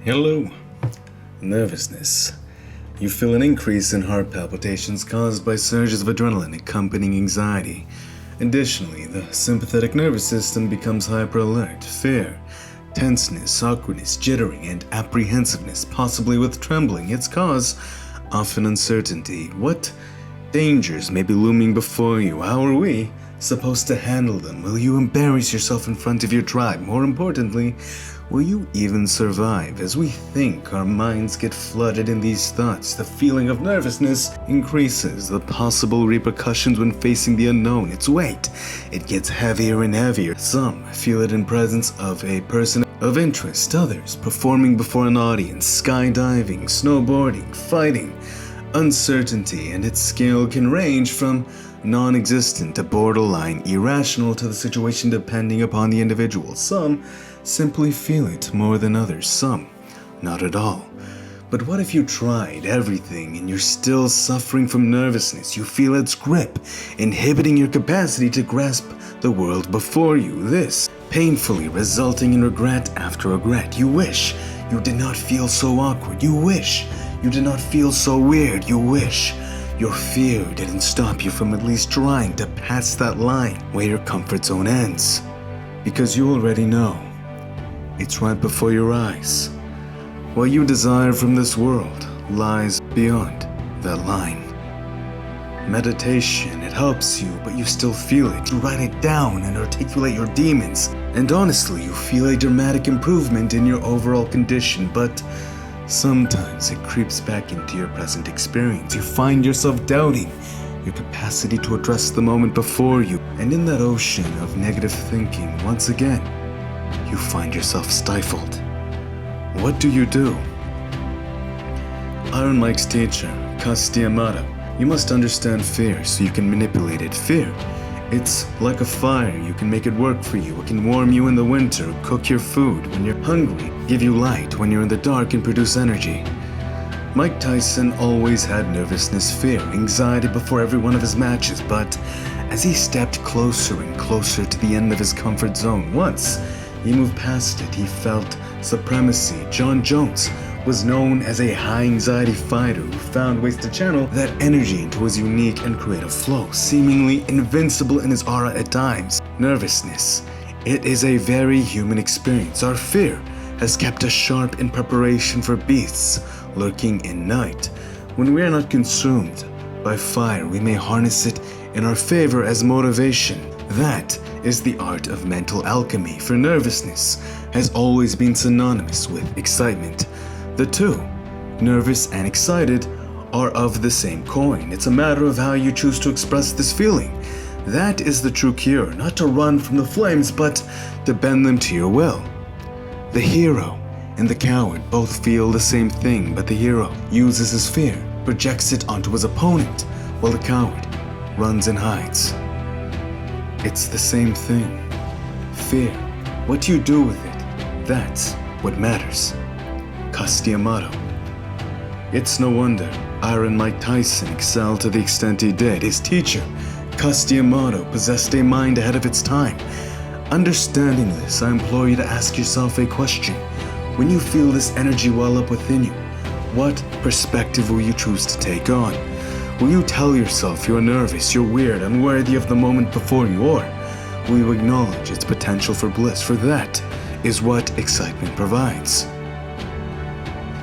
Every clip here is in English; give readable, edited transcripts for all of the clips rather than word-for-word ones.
Hello. Nervousness. You feel an increase in heart palpitations caused by surges of adrenaline accompanying anxiety. Additionally, the sympathetic nervous system becomes hyper-alert. Fear, tenseness, awkwardness, jittering, and apprehensiveness, possibly with trembling. Its cause, often uncertainty. What dangers may be looming before you? How are we supposed to handle them? Will you embarrass yourself in front of your tribe? More importantly, will you even survive? As we think, our minds get flooded in these thoughts. The feeling of nervousness increases. The possible repercussions when facing the unknown. Its weight, it gets heavier and heavier. Some feel it in presence of a person of interest. Others performing before an audience, skydiving, snowboarding, fighting. Uncertainty and its scale can range from non-existent to borderline irrational to the situation depending upon the individual. Some simply feel it more than others, some not at all. But what if you tried everything and you're still suffering from nervousness? You feel its grip, inhibiting your capacity to grasp the world before you. This painfully resulting in regret after regret. You wish you did not feel so awkward. You wish you did not feel so weird. You wish your fear didn't stop you from at least trying to pass that line where your comfort zone ends. Because you already know. It's right before your eyes. What you desire from this world lies beyond that line. Meditation, it helps you, but you still feel it. You write it down and articulate your demons. And honestly, you feel a dramatic improvement in your overall condition, but sometimes it creeps back into your present experience. You find yourself doubting your capacity to address the moment before you. And in that ocean of negative thinking, once again, you find yourself stifled. What do? Iron Mike's teacher, Yamato. You must understand fear so you can manipulate it. Fear, it's like a fire. You can make it work for you. It can warm you in the winter, cook your food when you're hungry, give you light when you're in the dark, and produce energy. Mike Tyson always had nervousness, fear, anxiety before every one of his matches, but as he stepped closer and closer to the end of his comfort zone, once he moved past it, he felt supremacy. John Jones was known as a high-anxiety fighter who found ways to channel that energy into his unique and creative flow, seemingly invincible in his aura at times. Nervousness, it is a very human experience. Our fear has kept us sharp in preparation for beasts lurking in night. When we are not consumed by fire, we may harness it in our favor as motivation. That is the art of mental alchemy, for nervousness has always been synonymous with excitement. The two, nervous and excited, are of the same coin. It's a matter of how you choose to express this feeling. That is the true cure, not to run from the flames, but to bend them to your will. The hero and the coward both feel the same thing, but the hero uses his fear, projects it onto his opponent, while the coward runs and hides. It's the same thing. Fear. What you do with it, that's what matters. Yamato. It's no wonder Iron Mike Tyson excelled to the extent he did. His teacher, Yamato, possessed a mind ahead of its time. Understanding this, I implore you to ask yourself a question. When you feel this energy well up within you, what perspective will you choose to take on? Will you tell yourself you're nervous, you're weird, unworthy of the moment before you, or will you acknowledge its potential for bliss? For that is what excitement provides.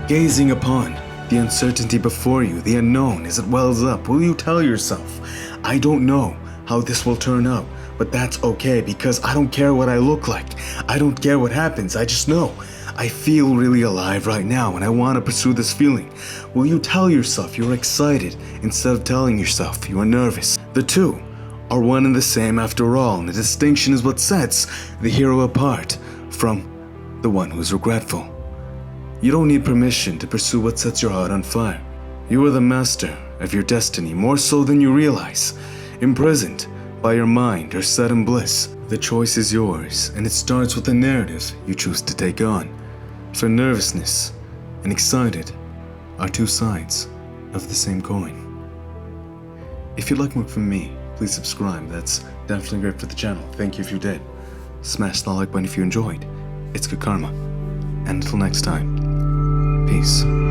Gazing upon the uncertainty before you, the unknown as it wells up, will you tell yourself, I don't know how this will turn out, but that's okay because I don't care what I look like. I don't care what happens. I just know I feel really alive right now and I want to pursue this feeling. Will you tell yourself you're excited instead of telling yourself you are nervous? The two are one and the same after all, and the distinction is what sets the hero apart from the one who's regretful. You don't need permission to pursue what sets your heart on fire. You are the master of your destiny, more so than you realize. Imprisoned by your mind or set in bliss, the choice is yours, and it starts with the narrative you choose to take on. For nervousness and excited are two sides of the same coin. If you'd like more from me, please subscribe. That's definitely great for the channel. Thank you if you did. Smash the like button if you enjoyed. It's good karma. And until next time. Peace.